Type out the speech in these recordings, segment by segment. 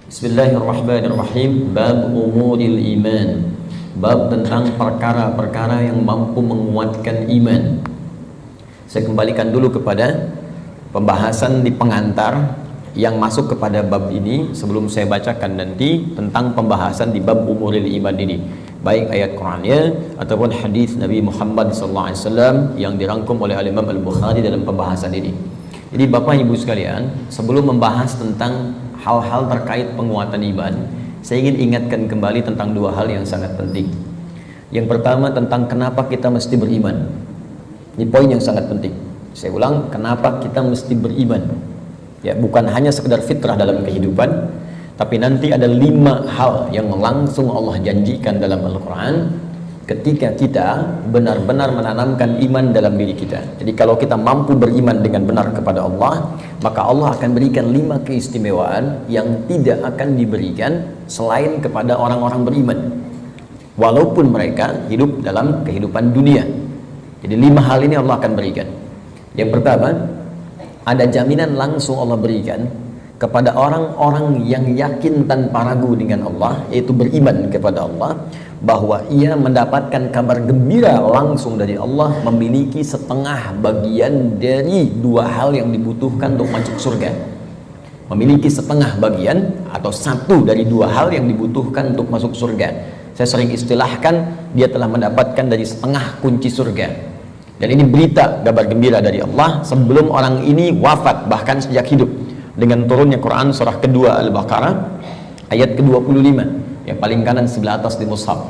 Bismillahirrahmanirrahim. Bab umuril iman. Bab tentang perkara-perkara yang mampu menguatkan iman. Saya kembalikan dulu kepada pembahasan di pengantar yang masuk kepada bab ini sebelum saya bacakan nanti tentang pembahasan di bab umuril iman ini, baik ayat Qur'annya ataupun hadis Nabi Muhammad SAW yang dirangkum oleh Imam Al-Bukhari dalam pembahasan ini. Jadi Bapak Ibu sekalian, sebelum membahas tentang hal-hal terkait penguatan iman, saya ingin ingatkan kembali tentang dua hal yang sangat penting. Yang pertama tentang kenapa kita mesti beriman. Ini poin yang sangat penting. Saya ulang, kenapa kita mesti beriman. Ya, bukan hanya sekedar fitrah dalam kehidupan, tapi nanti ada 5 hal yang langsung Allah janjikan dalam Al-Quran ketika kita benar-benar menanamkan iman dalam diri kita. Jadi kalau kita mampu beriman dengan benar kepada Allah, maka Allah akan berikan 5 keistimewaan yang tidak akan diberikan selain kepada orang-orang beriman, walaupun mereka hidup dalam kehidupan dunia. Jadi 5 hal ini Allah akan berikan. Yang pertama, ada jaminan langsung Allah berikan kepada orang-orang yang yakin tanpa ragu dengan Allah, yaitu beriman kepada Allah, bahwa ia mendapatkan kabar gembira langsung dari Allah, memiliki setengah bagian dari 2 hal yang dibutuhkan untuk masuk surga. Memiliki setengah bagian atau 1 dari 2 hal yang dibutuhkan untuk masuk surga. Saya sering istilahkan, dia telah mendapatkan dari setengah kunci surga. Dan ini berita kabar gembira dari Allah sebelum orang ini wafat, bahkan sejak hidup, dengan turunnya Quran surah kedua Al-Baqarah ayat ke-25 yang paling kanan sebelah atas di mushaf.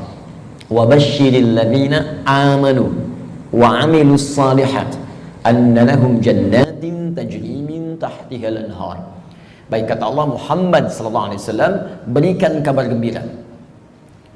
Wa basyiril ladzina amanu wa 'amilus shalihat anna lahum jannatin tajri min tahtiha al-anhar. Baik, kata Allah, Muhammad sallallahu alaihi wasallam, berikan kabar gembira.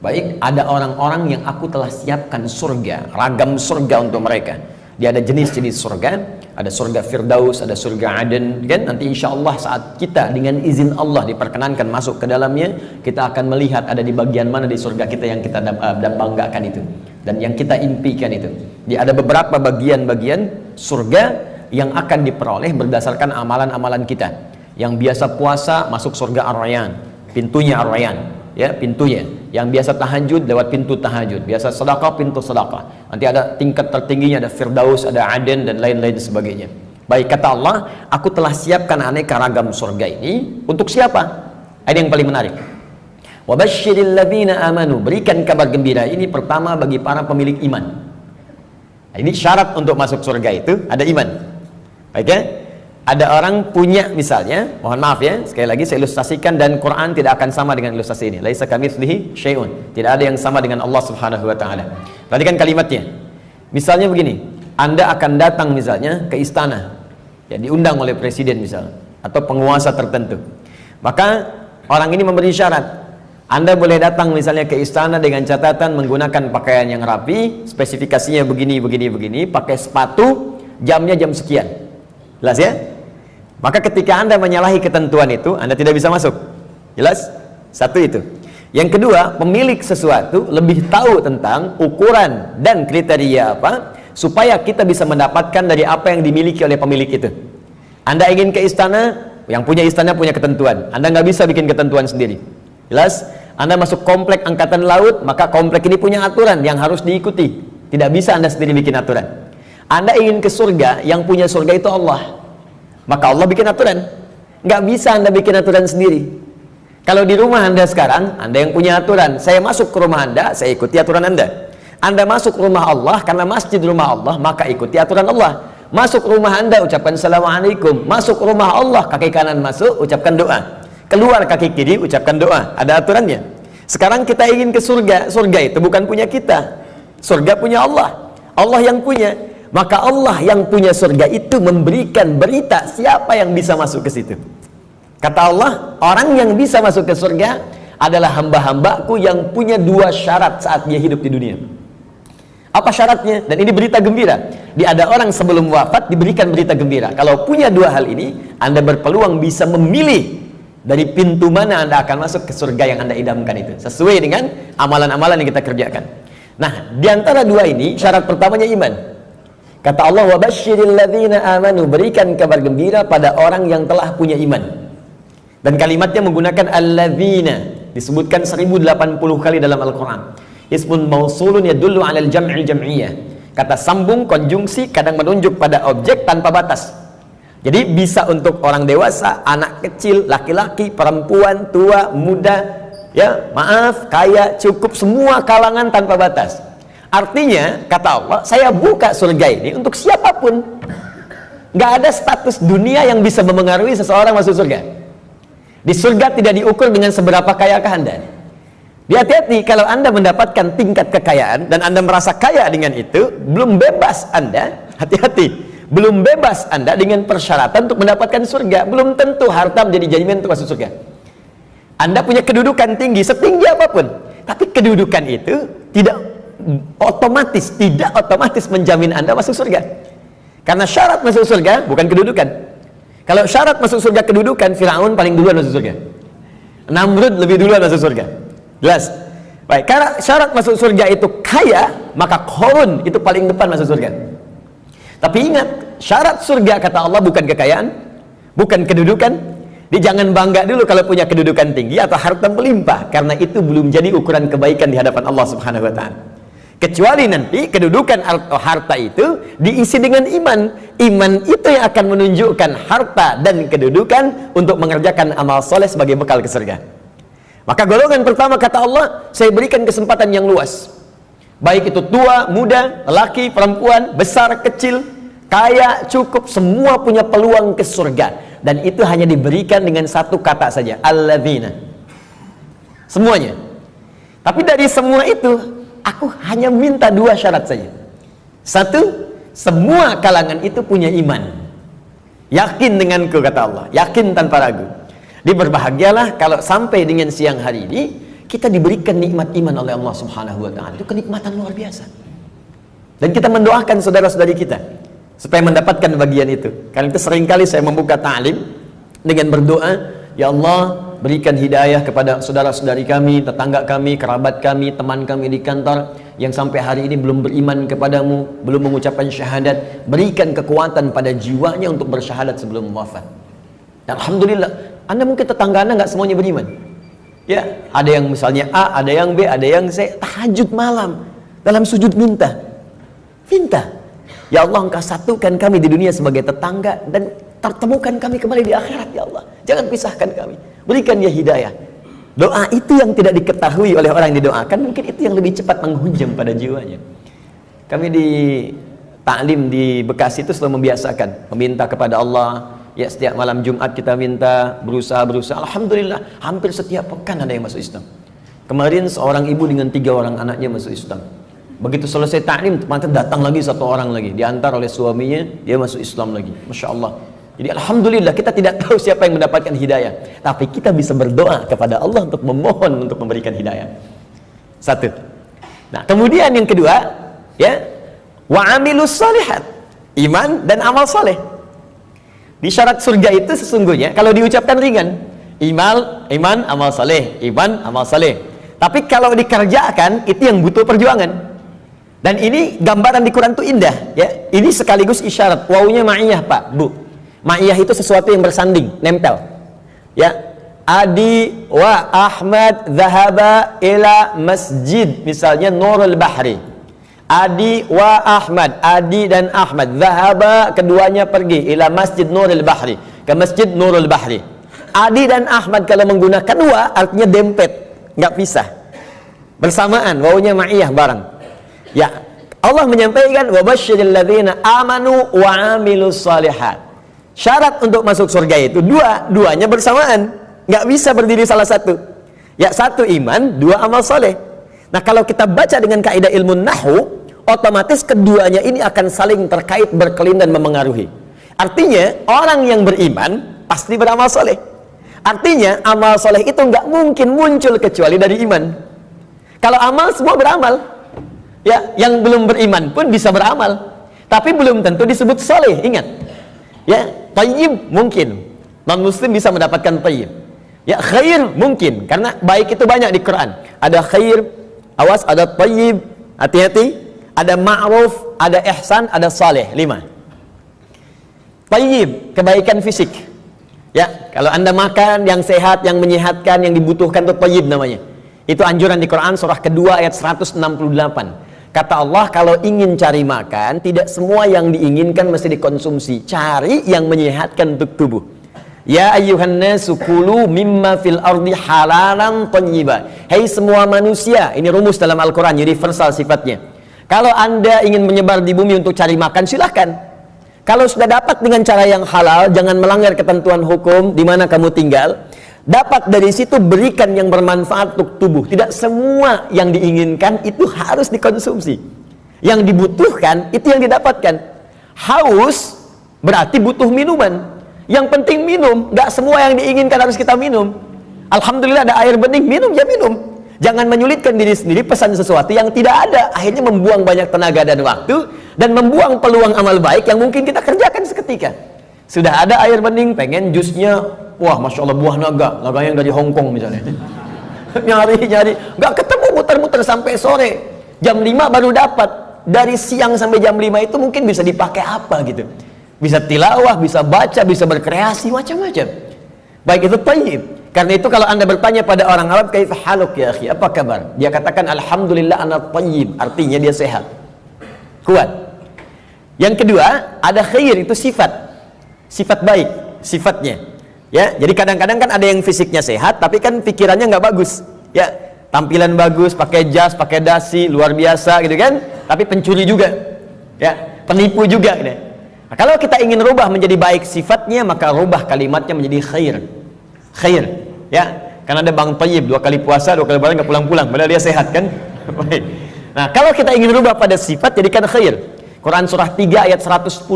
Baik, ada orang-orang yang aku telah siapkan surga, ragam surga untuk mereka. Dia ada jenis-jenis surga, ada surga Firdaus, ada surga Aden, kan? Nanti insya Allah saat kita dengan izin Allah diperkenankan masuk ke dalamnya, kita akan melihat ada di bagian mana di surga kita yang kita banggakan itu, dan yang kita impikan itu. Dia ada beberapa bagian-bagian surga yang akan diperoleh berdasarkan amalan-amalan kita. Yang biasa puasa masuk surga Ar-Rayyan, pintunya Ar-Rayyan, ya, pintunya. Yang biasa tahajud lewat pintu tahajud, biasa sedekah pintu sedekah. Nanti ada tingkat tertingginya, ada Firdaus, ada Aden, dan lain-lain sebagainya. Baik, kata Allah, aku telah siapkan aneka ragam surga ini untuk siapa? Ada yang paling menarik. Wa basyiril ladzina amanu, berikan kabar gembira ini pertama bagi para pemilik iman. Nah, ini syarat untuk masuk surga itu ada iman. Baik ya? Ada orang punya, misalnya, mohon maaf ya, sekali lagi saya ilustrasikan, dan Quran tidak akan sama dengan ilustrasi ini. Laisa kamitslihi syai'un. Tidak ada yang sama dengan Allah Subhanahu wa taala. Perhatikan kalimatnya. Misalnya begini, Anda akan datang misalnya ke istana, ya, diundang oleh presiden misalnya, atau penguasa tertentu. Maka orang ini memberi syarat. Anda boleh datang misalnya ke istana dengan catatan menggunakan pakaian yang rapi, spesifikasinya begini, pakai sepatu, jamnya jam sekian. Jelas ya? Maka ketika Anda menyalahi ketentuan itu, Anda tidak bisa masuk. Jelas? Satu itu. Yang kedua, pemilik sesuatu lebih tahu tentang ukuran dan kriteria apa, supaya kita bisa mendapatkan dari apa yang dimiliki oleh pemilik itu. Anda ingin ke istana, yang punya istana punya ketentuan. Anda nggak bisa bikin ketentuan sendiri. Jelas? Anda masuk komplek angkatan laut, maka komplek ini punya aturan yang harus diikuti. Tidak bisa Anda sendiri bikin aturan. Anda ingin ke surga, yang punya surga itu Allah. Maka Allah bikin aturan. Nggak bisa Anda bikin aturan sendiri. Kalau di rumah Anda sekarang, Anda yang punya aturan. Saya masuk ke rumah Anda, saya ikuti aturan Anda. Anda masuk ke rumah Allah, karena masjid rumah Allah, maka ikuti aturan Allah. Masuk ke rumah Anda, ucapkan Assalamualaikum. Masuk ke rumah Allah, kaki kanan masuk, ucapkan doa. Keluar kaki kiri, ucapkan doa. Ada aturannya. Sekarang kita ingin ke surga. Surga itu bukan punya kita. Surga punya Allah. Allah yang punya. Maka Allah yang punya surga itu memberikan berita siapa yang bisa masuk ke situ. Kata Allah, orang yang bisa masuk ke surga adalah hamba-hambaku yang punya 2 syarat saat dia hidup di dunia. Apa syaratnya? Dan ini berita gembira. Ada orang sebelum wafat diberikan berita gembira. Kalau punya 2 hal ini, Anda berpeluang bisa memilih dari pintu mana Anda akan masuk ke surga yang Anda idamkan itu, sesuai dengan amalan-amalan yang kita kerjakan. Nah, di antara 2 ini, syarat pertamanya iman. Kata Allah, wa basyiril ladzina amanu, berikan kabar gembira pada orang yang telah punya iman. Dan kalimatnya menggunakan alladzina, disebutkan 1080 kali dalam Al-Quran. Ismun mausulun yadullu alal jam'il jam'iyah. Kata sambung, konjungsi, kadang menunjuk pada objek tanpa batas. Jadi bisa untuk orang dewasa, anak kecil, laki-laki, perempuan, tua, muda, ya, maaf, kaya, cukup, semua kalangan tanpa batas. Artinya, kata Allah, saya buka surga ini untuk siapapun. Nggak ada status dunia yang bisa memengaruhi seseorang masuk surga. Di surga tidak diukur dengan seberapa kayakah Anda. Hati-hati, kalau Anda mendapatkan tingkat kekayaan dan Anda merasa kaya dengan itu, belum bebas Anda, hati-hati, belum bebas Anda dengan persyaratan untuk mendapatkan surga. Belum tentu harta menjadi jaminan untuk masuk surga. Anda punya kedudukan tinggi, setinggi apapun, tapi kedudukan itu tidak otomatis menjamin Anda masuk surga. Karena syarat masuk surga bukan kedudukan. Kalau syarat masuk surga kedudukan, Fir'aun paling duluan masuk surga. Namrud lebih duluan masuk surga. Jelas? Baik, karena syarat masuk surga itu kaya, maka Qarun itu paling depan masuk surga. Tapi ingat, syarat surga kata Allah bukan kekayaan, bukan kedudukan. Dia jangan bangga dulu kalau punya kedudukan tinggi atau harta melimpah, karena itu belum jadi ukuran kebaikan di hadapan Allah Subhanahu wa taala. Kecuali nanti kedudukan atau harta itu diisi dengan iman. Iman itu yang akan menunjukkan harta dan kedudukan untuk mengerjakan amal soleh sebagai bekal ke surga. Maka golongan pertama kata Allah, saya berikan kesempatan yang luas. Baik itu tua, muda, laki, perempuan, besar, kecil, kaya, cukup, semua punya peluang ke surga. Dan itu hanya diberikan dengan satu kata saja, alladzina. Semuanya. Tapi dari semua itu, aku hanya minta dua syarat saja. Satu, semua kalangan itu punya iman. Yakin denganku kata Allah, yakin tanpa ragu. Berbahagialah kalau sampai dengan siang hari ini kita diberikan nikmat iman oleh Allah Subhanahu wa taala. Itu kenikmatan luar biasa. Dan kita mendoakan saudara-saudari kita supaya mendapatkan bagian itu. Karena itu seringkali saya membuka ta'lim dengan berdoa, ya Allah, berikan hidayah kepada saudara-saudari kami, tetangga kami, kerabat kami, teman kami di kantor yang sampai hari ini belum beriman kepadamu, belum mengucapkan syahadat. Berikan kekuatan pada jiwanya untuk bersyahadat sebelum wafat. Alhamdulillah, Anda mungkin tetangga Anda nggak semuanya beriman. Ya, ada yang misalnya A, ada yang B, ada yang C. Tahajud malam dalam sujud minta. Ya Allah, Engkau satukan kami di dunia sebagai tetangga dan pertemukan kami kembali di akhirat, ya Allah. Jangan pisahkan kami. Berikan dia hidayah. Doa itu yang tidak diketahui oleh orang yang didoakan, mungkin itu yang lebih cepat menghujam pada jiwanya. Kami di taklim di Bekasi itu selalu membiasakan meminta kepada Allah. Ya, setiap malam Jumat kita minta, berusaha. Alhamdulillah, hampir setiap pekan ada yang masuk Islam. Kemarin seorang ibu dengan 3 orang anaknya masuk Islam. Begitu selesai taklim, datang lagi 1 orang lagi, diantar oleh suaminya, dia masuk Islam lagi. Masya Allah. Jadi alhamdulillah, kita tidak tahu siapa yang mendapatkan hidayah, tapi kita bisa berdoa kepada Allah untuk memohon untuk memberikan hidayah. Satu. Nah, kemudian yang kedua, ya, wa amilus shalihat, iman dan amal soleh. Di syarat surga itu sesungguhnya kalau diucapkan ringan, iman, amal soleh, iman, amal soleh. Tapi kalau dikerjakan itu yang butuh perjuangan. Dan ini gambaran di Quran itu indah, ya. Ini sekaligus isyarat. Wawunya ma'iyah, Pak, Bu. Ma'iyah itu sesuatu yang bersanding, nempel. Ya. Adi wa Ahmad zahaba ila masjid, misalnya Nurul Bahri. Adi wa Ahmad, Adi dan Ahmad, zahaba, keduanya pergi ila masjid Nurul Bahri, ke masjid Nurul Bahri. Adi dan Ahmad kalau menggunakan wa artinya dempet, nggak pisah, bersamaan, wawunya ma'iyah bareng. Ya, Allah menyampaikan wa basyiril ladzina amanu wa amilus shalihat. Syarat untuk masuk surga itu duanya bersamaan, nggak bisa berdiri salah satu. Ya, satu iman, 2 amal soleh. Nah, kalau kita baca dengan kaidah ilmu nahwu, otomatis keduanya ini akan saling terkait, berkelin dan memengaruhi. Artinya orang yang beriman pasti beramal soleh. Artinya amal soleh itu nggak mungkin muncul kecuali dari iman. Kalau amal, semua beramal. Ya, yang belum beriman pun bisa beramal, tapi belum tentu disebut soleh. Ingat, ya, tayyib mungkin non muslim bisa mendapatkan tayyib. Ya, khair mungkin, karena baik itu banyak di Quran. Ada khair, awas, ada tayyib, hati-hati. Ada ma'ruf, ada ihsan, ada saleh. 5. Tayyib, kebaikan fisik. Ya, kalau Anda makan yang sehat, yang menyehatkan, yang dibutuhkan itu thayyib namanya. Itu anjuran di Quran surah kedua ayat 168. Kata Allah, kalau ingin cari makan, tidak semua yang diinginkan mesti dikonsumsi. Cari yang menyehatkan untuk tubuh. Ya ayyuhan nasu kulu mimma fil ardi halalan thayyiba. Hei semua manusia, ini rumus dalam Al-Quran, universal sifatnya. Kalau Anda ingin menyebar di bumi untuk cari makan, silahkan. Kalau sudah dapat dengan cara yang halal, jangan melanggar ketentuan hukum di mana kamu tinggal. Dapat dari situ, berikan yang bermanfaat untuk tubuh. Tidak semua yang diinginkan itu harus dikonsumsi. Yang dibutuhkan itu yang didapatkan. Haus berarti butuh minuman. Yang penting minum. Gak semua yang diinginkan harus kita minum. Alhamdulillah ada air bening, minum ya minum. Jangan menyulitkan diri sendiri pesan sesuatu yang tidak ada. Akhirnya membuang banyak tenaga dan waktu, dan membuang peluang amal baik yang mungkin kita kerjakan seketika. Sudah ada air bening, pengen jusnya, wah Masya Allah buah naga yang dari Hongkong misalnya. nyari, gak ketemu, muter-muter sampai sore. Jam 5 baru dapat. Dari siang sampai jam 5 itu mungkin bisa dipakai apa gitu. Bisa tilawah, bisa baca, bisa berkreasi, macam-macam. Baik itu thayyib. Karena itu kalau Anda bertanya pada orang Arab, kaifa haluk ya akhi, apa kabar? Dia katakan alhamdulillah ana thayyib, artinya dia sehat, kuat. Yang kedua, ada khair, itu sifat baik, sifatnya. Ya, jadi kadang-kadang kan ada yang fisiknya sehat tapi kan pikirannya nggak bagus. Ya, tampilan bagus, pakai jas, pakai dasi, luar biasa gitu kan, tapi pencuri juga. Ya, penipu juga gitu. Nah, kalau kita ingin rubah menjadi baik sifatnya, maka rubah kalimatnya menjadi khair, ya. Karena ada Bang Thayyib 2 kali puasa, 2 kali lebaran nggak pulang-pulang, padahal dia sehat kan. Baik. Nah, kalau kita ingin rubah pada sifat, jadikan khair. Quran surah 3 ayat 110.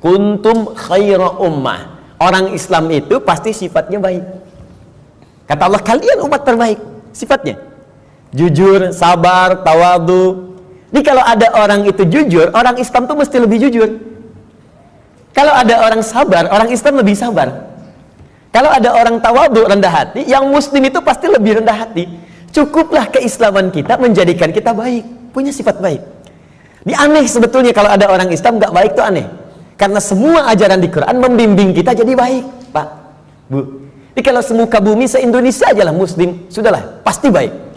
Kuntum khaira ummah. Orang Islam itu pasti sifatnya baik. Kata Allah, kalian umat terbaik. Sifatnya jujur, sabar, tawadu. Jadi kalau ada orang itu jujur, orang Islam tuh mesti lebih jujur. Kalau ada orang sabar, orang Islam lebih sabar. Kalau ada orang tawadu, rendah hati, yang muslim itu pasti lebih rendah hati. Cukuplah keislaman kita menjadikan kita baik, punya sifat baik. Ini aneh sebetulnya kalau ada orang Islam nggak baik, itu aneh. Karena semua ajaran di Quran membimbing kita jadi baik, Pak, Bu. Jadi kalau semuka bumi se-Indonesia aja lah muslim, sudahlah, pasti baik.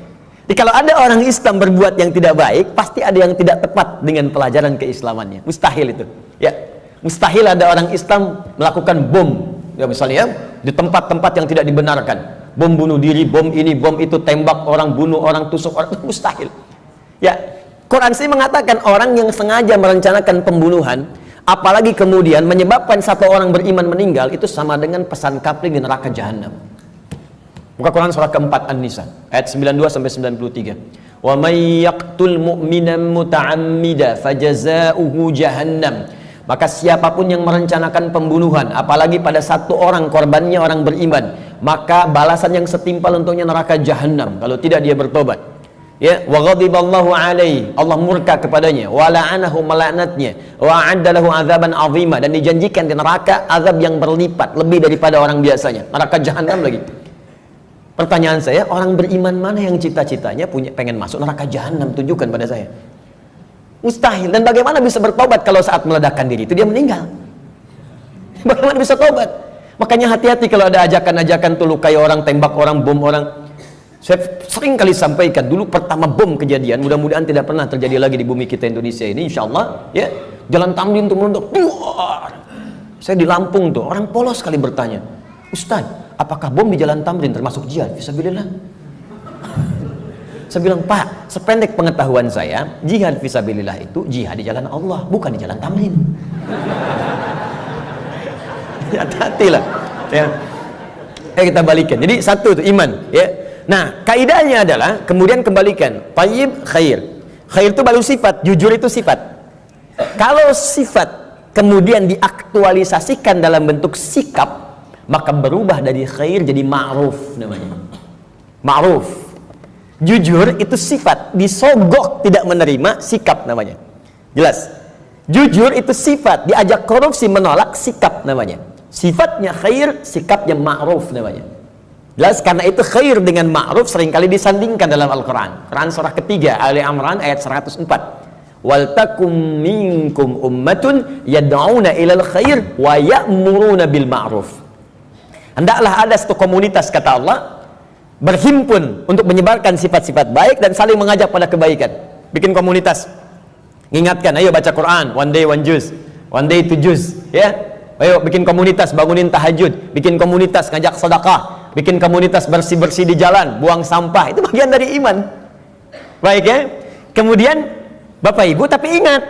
Jadi kalau ada orang Islam berbuat yang tidak baik, pasti ada yang tidak tepat dengan pelajaran keislamannya. Mustahil itu. Ya, mustahil ada orang Islam melakukan bom. Ya misalnya di tempat-tempat yang tidak dibenarkan, bom bunuh diri, bom ini, bom itu, tembak orang, bunuh orang, tusuk orang, itu mustahil. Ya, Quran sih mengatakan orang yang sengaja merencanakan pembunuhan, apalagi kemudian menyebabkan satu orang beriman meninggal, itu sama dengan pesan kapling di neraka jahanam. Buka Quran surah keempat An-Nisa ayat 92 sampai 93. Wa may yaqtul mu'minan muta'ammida fajaza'uhu jahannam. Maka siapapun yang merencanakan pembunuhan, apalagi pada satu orang korbannya orang beriman, maka balasan yang setimpal untuknya neraka jahanam kalau tidak dia bertobat. Ya, wa ghadiballahu alaihi, Allah murka kepadanya, wa la'anahu, melaknatnya, wa a'adda lahu azaban 'azima, dan dijanjikan di neraka azab yang berlipat lebih daripada orang biasanya, neraka jahanam lagi. Pertanyaan saya, orang beriman mana yang cita-citanya pengen masuk neraka jahanam? Tunjukkan pada saya. Mustahil. Dan bagaimana bisa bertobat kalau saat meledakkan diri itu dia meninggal? Bagaimana bisa tobat? Makanya hati-hati kalau ada ajakan-ajakan tuh lukai orang, tembak orang, bom orang. Saya sering kali sampaikan, dulu pertama bom kejadian, mudah-mudahan tidak pernah terjadi lagi di bumi kita Indonesia ini, insya Allah. Ya, Jalan Tamrin tuh meledak. Saya di Lampung tuh, orang polos sekali bertanya, Ustaz, apakah bom di Jalan Tamrin termasuk jihad? Fisabilillah. Saya bilang, Pak, sependek pengetahuan saya, jihad fisabilillah itu jihad di jalan Allah, bukan di Jalan Tamrin. Hati-hati lah. Ya. Kita balikan. Jadi satu itu iman. Ya. Nah, kaidahnya adalah kemudian kembalikan. Thayyib, khair. Khair itu baru sifat, jujur itu sifat. Kalau sifat kemudian diaktualisasikan dalam bentuk sikap, maka berubah dari khair jadi ma'ruf namanya. Ma'ruf. Jujur itu sifat, disogok tidak menerima, sikap namanya. Jelas? Jujur itu sifat, diajak korupsi menolak, sikap namanya. Sifatnya khair, sikapnya ma'ruf namanya. Jelas? Karena itu khair dengan ma'ruf seringkali disandingkan dalam Al-Quran. Quran surah ketiga Ali Imran ayat 104. Wal takum minkum ummatun yad'una ilal khair wa ya'muruna bil ma'ruf. Hendaklah ada satu komunitas, kata Allah, berhimpun untuk menyebarkan sifat-sifat baik dan saling mengajak pada kebaikan. Bikin komunitas, ngingatkan, ayo baca Quran, one day one juz, one day two juz, ya. Ayo bikin komunitas, bangunin tahajud, bikin komunitas ngajak sedekah, bikin komunitas bersih-bersih di jalan, buang sampah. Itu bagian dari iman. Baik ya. Kemudian Bapak Ibu, tapi ingat,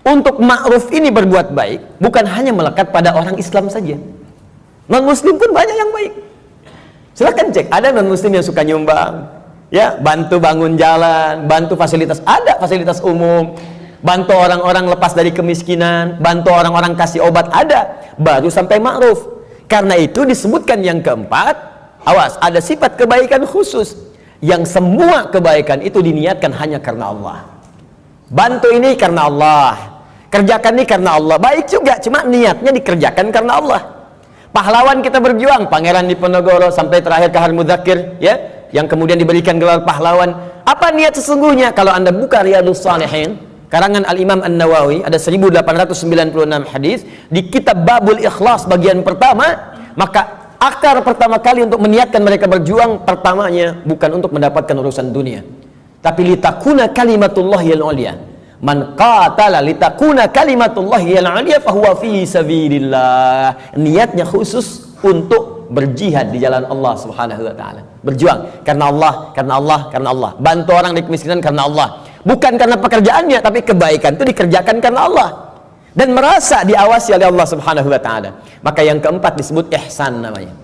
untuk ma'ruf ini berbuat baik bukan hanya melekat pada orang Islam saja. Non muslim pun banyak yang baik. Silakan cek, ada non muslim yang suka nyumbang, ya, bantu bangun jalan, bantu fasilitas, ada fasilitas umum, bantu orang-orang lepas dari kemiskinan, bantu orang-orang kasih obat, ada, baru sampai ma'ruf. Karena itu disebutkan yang keempat, awas, ada sifat kebaikan khusus yang semua kebaikan itu diniatkan hanya karena Allah. Bantu ini karena Allah, kerjakan ini karena Allah, baik juga, cuma niatnya dikerjakan karena Allah. Pahlawan kita berjuang, Pangeran Diponegoro sampai terakhir Kahar Muzakir, ya, yang kemudian diberikan gelar pahlawan. Apa niat sesungguhnya? Kalau Anda buka Riyadhus Shalihin karangan Al-Imam An-Nawawi, ada 1896 hadis di kitab Babul Ikhlas bagian pertama, maka akar pertama kali untuk meniatkan mereka berjuang, pertamanya bukan untuk mendapatkan urusan dunia, tapi litakuna kalimatullahi al-ulya. Man qatala litakuna kalimatullahi al-ulya fahuwa fi sabilillah. Niatnya khusus untuk berjihad di jalan Allah Subhanahu wa taala. Berjuang karena Allah, karena Allah, karena Allah. Bantu orang di kemiskinan karena Allah. Bukan karena pekerjaannya, tapi kebaikan itu dikerjakan karena Allah. Dan merasa diawasi oleh Allah Subhanahu wa taala. Maka yang keempat disebut ihsan namanya.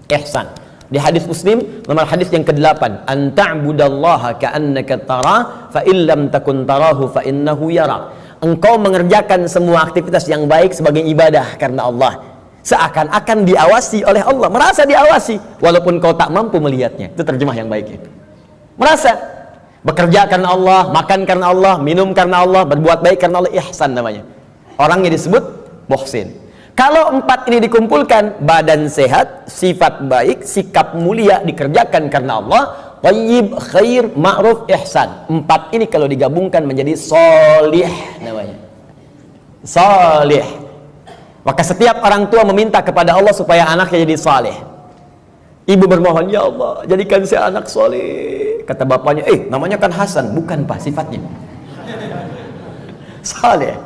Ihsan. Di hadis Muslim nomor hadis yang ke-8, an ta'budallaha ka'annaka tarah fa illam takun tarahu fa innahu yarak. Engkau mengerjakan semua aktivitas yang baik sebagai ibadah karena Allah, seakan-akan diawasi oleh Allah, merasa diawasi walaupun kau tak mampu melihatnya. Itu terjemah yang baiknya. Merasa bekerja karena Allah, makan karena Allah, minum karena Allah, berbuat baik karena Allah, ihsan namanya. Orangnya disebut muhsin. Kalau empat ini dikumpulkan, badan sehat, sifat baik, sikap mulia dikerjakan karena Allah, thayyib, khair, ma'ruf, ihsan. Empat ini kalau digabungkan menjadi sholih namanya. Sholih. Maka setiap orang tua meminta kepada Allah supaya anaknya jadi saleh. Ibu bermohon, ya Allah, jadikan saya anak soleh. Kata bapaknya, namanya kan Hasan. Bukan Pak, sifatnya saleh.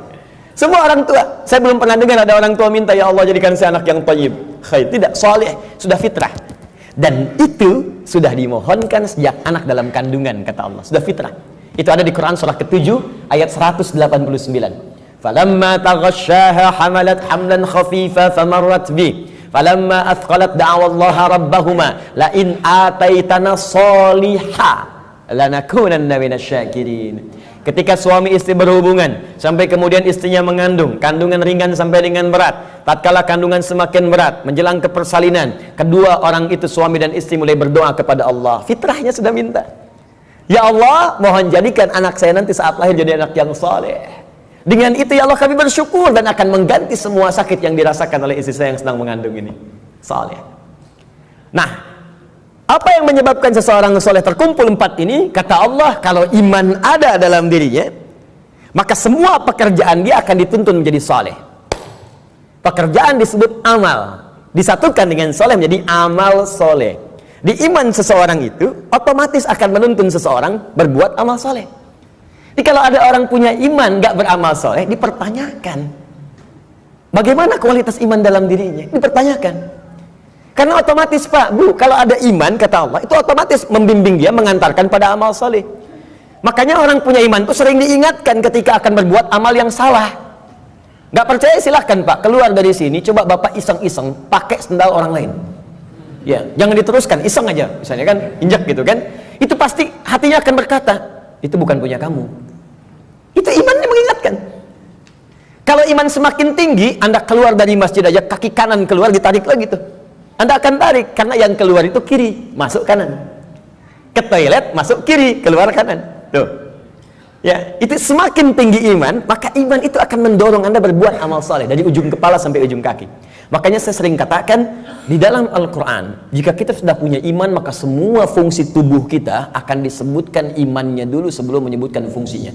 Semua orang tua, saya belum pernah dengar ada orang tua minta, ya Allah jadikan saya anak yang thayyib, khair. Tidak, saleh, sudah fitrah. Dan itu sudah dimohonkan sejak anak dalam kandungan, kata Allah, sudah fitrah. Itu ada di Quran surah ke-7 ayat 189. Falamma taghasyaha hamalat hamlan khafifa famarrat bi. Falamma athqalat da'awallaha rabbahuma la in ataitana sholiha lanakunanna minasyakirin. Ketika suami istri berhubungan sampai kemudian istrinya mengandung, kandungan ringan sampai dengan berat, tatkala kandungan semakin berat menjelang ke persalinan, kedua orang itu suami dan istri mulai berdoa kepada Allah. Fitrahnya sudah minta, ya Allah, mohon jadikan anak saya nanti saat lahir jadi anak yang saleh. Dengan itu ya Allah kami bersyukur dan akan mengganti semua sakit yang dirasakan oleh istri saya yang sedang mengandung ini. Saleh. Nah, apa yang menyebabkan seseorang soleh terkumpul empat ini? Kata Allah, kalau iman ada dalam dirinya, maka semua pekerjaan dia akan dituntun menjadi soleh. Pekerjaan disebut amal, disatukan dengan soleh menjadi amal soleh. Di iman seseorang itu otomatis akan menuntun seseorang berbuat amal soleh. Jadi kalau ada orang punya iman gak beramal soleh, dipertanyakan bagaimana kualitas iman dalam dirinya, dipertanyakan. Karena otomatis Pak, Bu, kalau ada iman, kata Allah, itu otomatis membimbing dia, mengantarkan pada amal soleh. Makanya orang punya iman itu sering diingatkan ketika akan berbuat amal yang salah. Gak percaya silahkan Pak, keluar dari sini, coba Bapak iseng-iseng pakai sendal orang lain. Ya, jangan diteruskan, iseng aja, misalnya kan, injak gitu kan. Itu pasti hatinya akan berkata, itu bukan punya kamu. Itu imannya mengingatkan. Kalau iman semakin tinggi, Anda keluar dari masjid aja, kaki kanan keluar, ditarik lagi tuh. Anda akan tarik, karena yang keluar itu kiri, masuk kanan. Ke toilet, masuk kiri, keluar kanan. Tuh. Ya, itu semakin tinggi iman, maka iman itu akan mendorong Anda berbuat amal saleh dari ujung kepala sampai ujung kaki. Makanya saya sering katakan, di dalam Al-Quran, jika kita sudah punya iman, maka semua fungsi tubuh kita akan disebutkan imannya dulu sebelum menyebutkan fungsinya.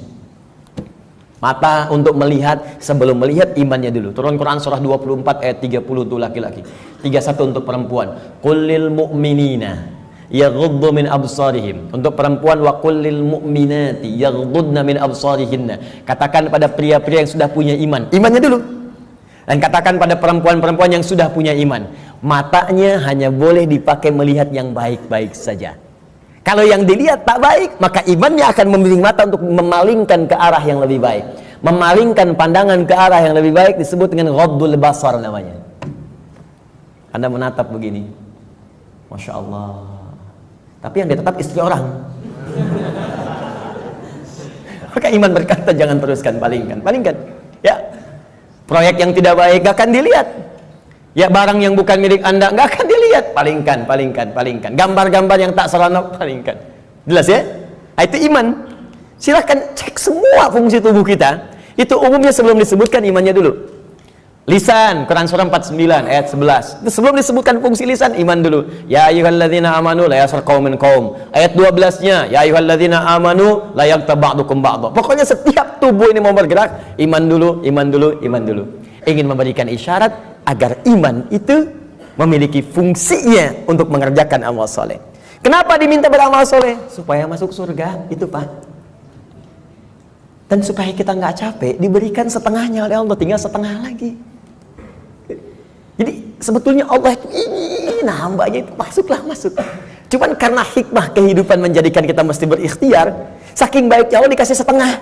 Mata untuk melihat, sebelum melihat imannya dulu. Turun Quran surah 24 ayat 30 untuk laki-laki, 31 untuk perempuan. Qul lil mu'minina yaghuddu min absarihim. Untuk perempuan, wa qul lil mu'minati yaghuddna min absarihinna. Katakan pada pria-pria yang sudah punya iman, imannya dulu. Dan katakan pada perempuan-perempuan yang sudah punya iman, matanya hanya boleh dipakai melihat yang baik-baik saja. Kalau yang dilihat tak baik, maka imannya akan membimbing mata untuk memalingkan ke arah yang lebih baik. Memalingkan pandangan ke arah yang lebih baik disebut dengan ghaddul basar namanya. Anda menatap begini, Masya Allah, tapi yang ditatap istri orang. Maka iman berkata jangan teruskan, palingkan. Ya, proyek yang tidak baik gak akan dilihat. Ya, barang yang bukan milik Anda nggak akan dilihat, palingkan. Gambar-gambar yang tak seronok, palingkan. Jelas ya? Nah, itu iman. Silahkan cek semua fungsi tubuh kita. Itu umumnya sebelum disebutkan imannya dulu. Lisan, Quran surah 49 ayat 11. Itu sebelum disebutkan fungsi lisan, iman dulu. Ya ayyuhalladzina amanu la yaskhar qaumin qaum. Ayat 12-nya, ya ayyuhalladzina amanu la yaghtab ba'dukum ba'dha. Pokoknya setiap tubuh ini mau bergerak, iman dulu. Ingin memberikan isyarat agar iman itu memiliki fungsinya untuk mengerjakan amal soleh. Kenapa diminta beramal soleh? Supaya masuk surga, itu Pak. Dan supaya kita nggak capek, diberikan setengahnya oleh Allah, tinggal setengah lagi. Jadi sebetulnya Allah itu ingin hambanya itu masuk. Cuman karena hikmah kehidupan menjadikan kita mesti berikhtiar, saking baiknya Allah dikasih setengah.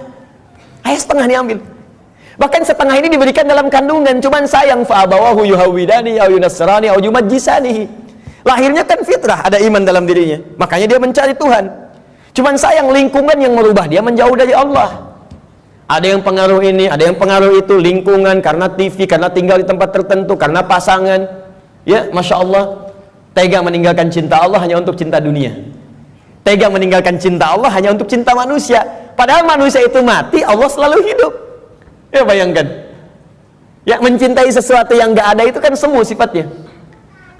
Ayo setengah diambil. Bahkan setengah ini diberikan dalam kandungan. Cuman sayang, fa'abawahu yuhawidani au yunasrani au yumajjisani. Lahirnya kan fitrah, ada iman dalam dirinya, makanya dia mencari Tuhan. Cuman sayang, lingkungan yang merubah dia menjauh dari Allah. Ada yang pengaruh ini, ada yang pengaruh itu, lingkungan, karena TV, karena tinggal di tempat tertentu, karena pasangan. Ya, Masya Allah, tega meninggalkan cinta Allah hanya untuk cinta dunia. Tega meninggalkan cinta Allah hanya untuk cinta manusia. Padahal manusia itu mati, Allah selalu hidup. Ya, bayangkan. Ya, mencintai sesuatu yang gak ada itu kan semu sifatnya.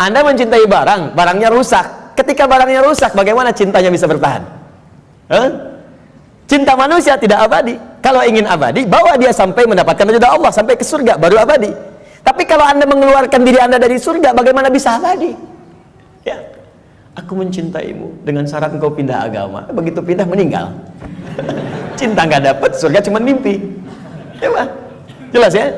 Anda mencintai barang, barangnya rusak. Ketika barangnya rusak, bagaimana cintanya bisa bertahan? Cinta manusia tidak abadi. Kalau ingin abadi, bawa dia sampai mendapatkan ridha Allah, sampai ke surga, baru abadi. Tapi kalau Anda mengeluarkan diri Anda dari surga, bagaimana bisa abadi? Ya, aku mencintaimu dengan syarat engkau pindah agama. Begitu pindah, meninggal. Cinta nggak dapat, surga cuma mimpi. Ya, Pak? Jelas ya?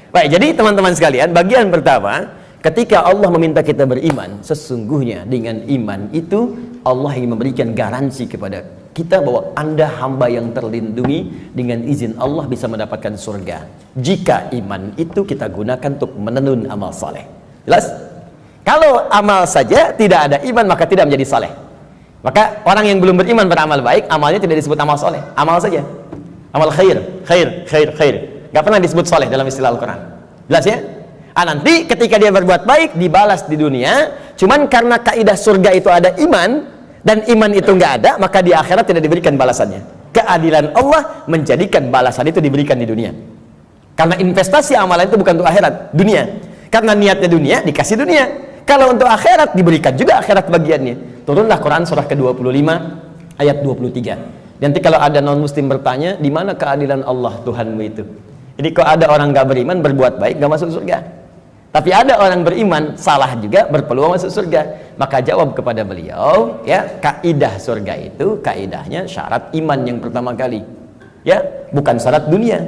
Baik, jadi teman-teman sekalian, bagian pertama, ketika Allah meminta kita beriman, sesungguhnya dengan iman itu Allah ingin memberikan garansi kepada kita bahwa Anda hamba yang terlindungi, dengan izin Allah bisa mendapatkan surga jika iman itu kita gunakan untuk menenun amal saleh. Jelas? Kalau amal saja tidak ada iman, maka tidak menjadi saleh. Maka orang yang belum beriman beramal baik, amalnya tidak disebut amal saleh, amal saja, amal khair. Gak pernah disebut saleh dalam istilah Al-Quran. Jelas ya? Nanti ketika dia berbuat baik dibalas di dunia. Cuman karena kaidah surga itu ada iman, dan iman itu nggak ada, maka di akhirat tidak diberikan balasannya. Keadilan Allah menjadikan balasan itu diberikan di dunia. Karena investasi amalan itu bukan untuk akhirat, dunia. Karena niatnya dunia, dikasih dunia. Kalau untuk akhirat, diberikan juga akhirat bagiannya. Turunlah Quran surah ke-25 ayat 23. Nanti kalau ada non-muslim bertanya, di mana keadilan Allah Tuhanmu itu? Jadi kalau ada orang nggak beriman, berbuat baik, nggak masuk surga. Tapi ada orang beriman, salah juga, berpeluang masuk surga. Maka jawab kepada beliau, ya, kaidah surga itu, kaidahnya syarat iman yang pertama kali. Ya, bukan syarat dunia.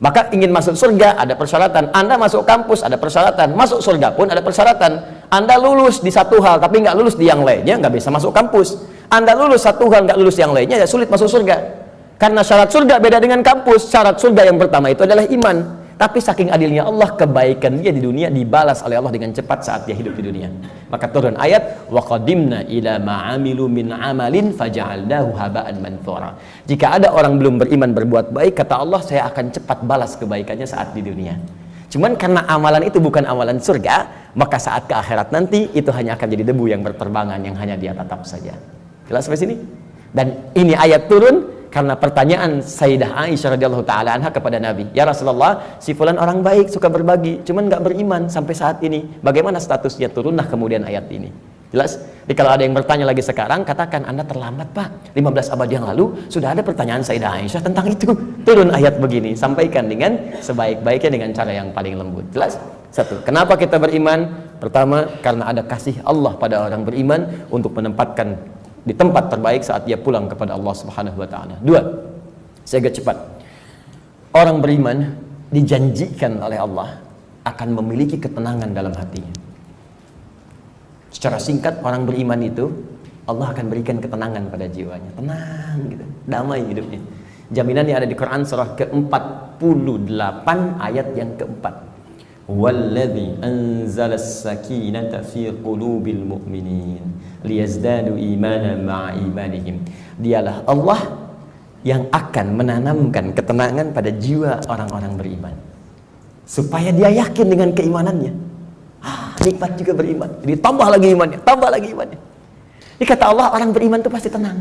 Maka ingin masuk surga, ada persyaratan. Anda masuk kampus, ada persyaratan. Masuk surga pun ada persyaratan. Anda lulus di satu hal, tapi nggak lulus di yang lainnya, nggak bisa masuk kampus. Anda lulus satu hal, nggak lulus yang lainnya, ya sulit masuk surga. Karena syarat surga beda dengan kampus. Syarat surga yang pertama itu adalah iman. Tapi saking adilnya Allah, kebaikan dia di dunia dibalas oleh Allah dengan cepat saat dia hidup di dunia. Maka turun ayat, wa qadimna ila ma'amilu min amalin faja'alnahu haba'an manthura. Jika ada orang belum beriman berbuat baik, kata Allah, saya akan cepat balas kebaikannya saat di dunia. Cuman karena amalan itu bukan amalan surga, maka saat ke akhirat nanti itu hanya akan jadi debu yang berterbangan, yang hanya dia tatap saja. Jelas sampai sini? Dan ini ayat turun karena pertanyaan Sayyidah Aisyah radhiyallahu taala anha kepada Nabi, ya Rasulullah, si fulan orang baik, suka berbagi, cuman nggak beriman sampai saat ini. Bagaimana statusnya? Turunlah kemudian ayat ini. Jelas? Jadi kalau ada yang bertanya lagi sekarang, katakan Anda terlambat Pak, 15 abad yang lalu sudah ada pertanyaan Sayyidah Aisyah tentang itu. Turun ayat begini, sampaikan dengan sebaik-baiknya dengan cara yang paling lembut. Jelas? Satu, kenapa kita beriman? Pertama, karena ada kasih Allah pada orang beriman untuk menempatkan di tempat terbaik saat dia pulang kepada Allah Subhanahu wa taala. Dua, saya agak cepat. Orang beriman dijanjikan oleh Allah akan memiliki ketenangan dalam hatinya. Secara singkat, orang beriman itu Allah akan berikan ketenangan pada jiwanya. Tenang gitu, damai hidupnya. Jaminannya ada di Quran surah ke-48 ayat yang keempat. Walladzi anzalas sakinata fi qulubil mu'minin liyazdadu imanan ma'a imanihim. Dialah Allah yang akan menanamkan ketenangan pada jiwa orang-orang beriman supaya dia yakin dengan keimanannya. Nikmat juga beriman. Jadi tambah lagi imannya, tambah lagi imannya. Ini kata Allah, orang beriman itu pasti tenang.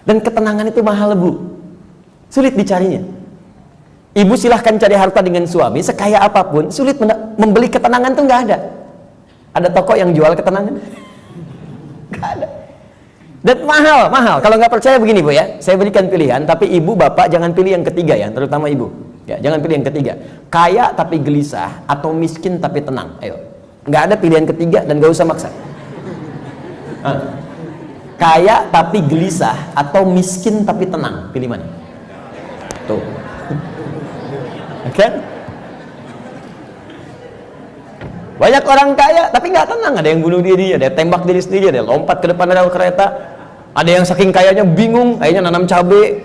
Dan ketenangan itu mahal, Bu. Sulit dicarinya. Ibu silahkan cari harta dengan suami, sekaya apapun, sulit membeli ketenangan itu nggak ada. Ada toko yang jual ketenangan? Nggak ada. Dan mahal, mahal. Kalau nggak percaya begini, Bu ya, saya berikan pilihan, tapi ibu, bapak jangan pilih yang ketiga ya, terutama ibu. Ya, jangan pilih yang ketiga. Kaya tapi gelisah atau miskin tapi tenang. Ayo. Nggak ada pilihan ketiga dan nggak usah maksa. Kaya tapi gelisah atau miskin tapi tenang. Pilih mana? Tuh. Oke? Banyak orang kaya tapi nggak tenang. Ada yang bunuh diri, ada yang tembak diri sendiri, ada yang lompat ke depan rel kereta. Ada yang saking kayanya bingung, akhirnya nanam cabai,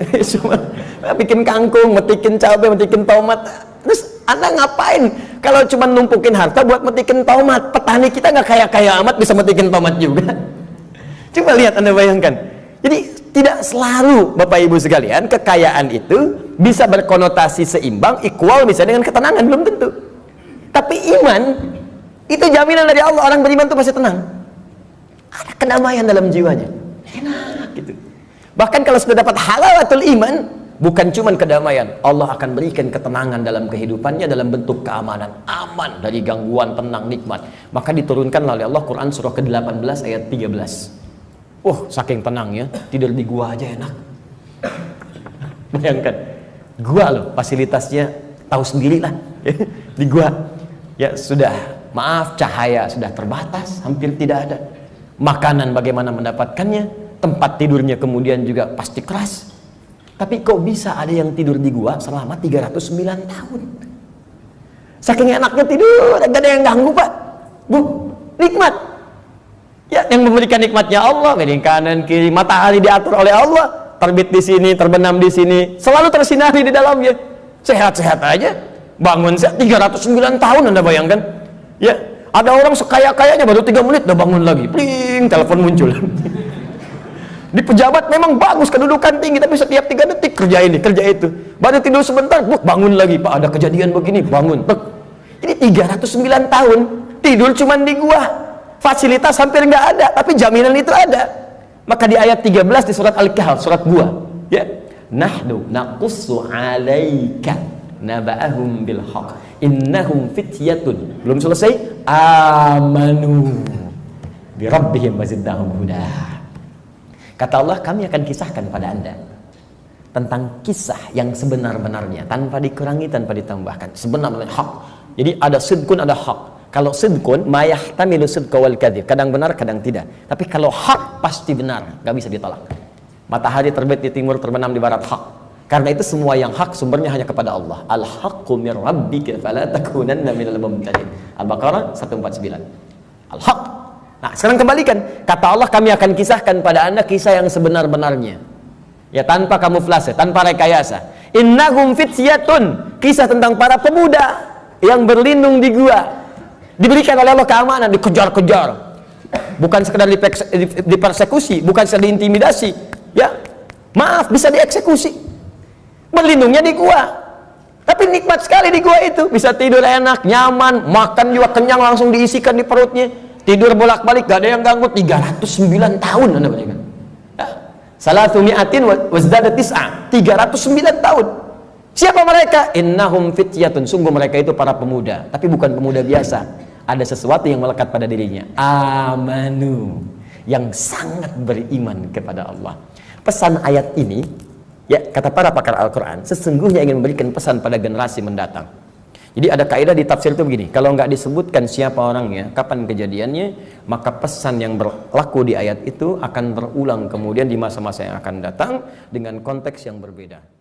bikin kangkung, metikin cabai, metikin tomat. Terus Anda ngapain? Kalau cuma numpukin harta buat metikin tomat, petani kita nggak kaya-kaya amat bisa metikin tomat juga. Coba lihat, Anda bayangkan. Jadi tidak selalu Bapak Ibu sekalian kekayaan itu bisa berkonotasi seimbang, equal misalnya dengan ketenangan, belum tentu. Tapi iman itu jaminan dari Allah. Orang beriman itu pasti tenang. Ada kedamaian dalam jiwanya. Enak gitu. Bahkan kalau sudah dapat halawatul iman, bukan cuma kedamaian, Allah akan berikan ketenangan dalam kehidupannya dalam bentuk keamanan, aman dari gangguan, tenang, nikmat. Maka diturunkan oleh Allah Quran surah ke-18 ayat 13. Saking tenangnya, tidur di gua aja enak. Bayangkan, gua loh, fasilitasnya tahu sendiri lah. Di gua ya sudah, maaf, cahaya sudah terbatas, hampir tidak ada. Makanan bagaimana mendapatkannya, tempat tidurnya kemudian juga pasti keras. Tapi kok bisa ada yang tidur di gua selama 309 tahun? Saking enaknya tidur, gak ada yang ganggu Pak, Bu, nikmat. Ya, yang memberikan nikmatnya Allah, dari kanan kiri, matahari diatur oleh Allah, terbit di sini, terbenam di sini, selalu tersinari di dalamnya. Sehat-sehat aja, bangun 309 tahun, Anda bayangkan? Ya, ada orang sekaya-kayanya baru 3 menit udah bangun lagi, pling, telepon muncul. Di pejabat memang bagus, kedudukan tinggi, tapi setiap 3 detik kerja ini, kerja itu. Baru tidur sebentar, bangun lagi, Pak ada kejadian begini, bangun. Ini 309 tahun tidur cuman di gua, fasilitas hampir nggak ada, tapi jaminan itu ada. Maka di ayat 13 di surat Al-Kahf, surat gua, ya, nahnu naqussu 'alaika naba'ahum bil haqq innahum fityatun, belum selesai, amanu bi rabbihim wazidnahum huda. Kata Allah, kami akan kisahkan pada Anda tentang kisah yang sebenar-benarnya, tanpa dikurangi, tanpa ditambahkan, sebenarnya hak. Jadi ada sidqun, ada hak. Kalau sidqun, ma yahtamilu sidqa wal kadzib, kadang benar, kadang tidak. Tapi kalau hak pasti benar, gak bisa ditolak. Matahari terbit di timur, terbenam di barat, hak. Karena itu semua yang hak sumbernya hanya kepada Allah. Al-haqqu mir rabbika fala takunanna minal mumtarin. Al-Baqarah 149. Al-haq. Nah, sekarang kembalikan. Kata Allah, kami akan kisahkan pada Anda kisah yang sebenar-benarnya. Ya, tanpa kamuflase, tanpa rekayasa. Innahum fityatun, kisah tentang para pemuda yang berlindung di gua. Diberikan oleh Allah keamanan, dikejar-kejar. Bukan sekedar dipersekusi, bukan sekedar diintimidasi. Ya, maaf, bisa dieksekusi. Berlindungnya di gua. Tapi nikmat sekali di gua itu. Bisa tidur enak, nyaman, makan juga kenyang, langsung diisikan di perutnya. Tidur bolak-balik, gak ada yang ganggu. 309 tahun Anda bayangkan. Salatu mi'atin wazdada tis'a, 309 tahun. Siapa mereka? Innahum fityatun, sungguh mereka itu para pemuda. Tapi bukan pemuda biasa. ada sesuatu yang melekat pada dirinya. Amanu, yang sangat beriman kepada Allah. Pesan ayat ini, ya kata para pakar Al-Quran, sesungguhnya ingin memberikan pesan pada generasi mendatang. Jadi ada kaidah di tafsir itu begini, kalau nggak disebutkan siapa orangnya, kapan kejadiannya, maka pesan yang berlaku di ayat itu akan berulang kemudian di masa-masa yang akan datang dengan konteks yang berbeda.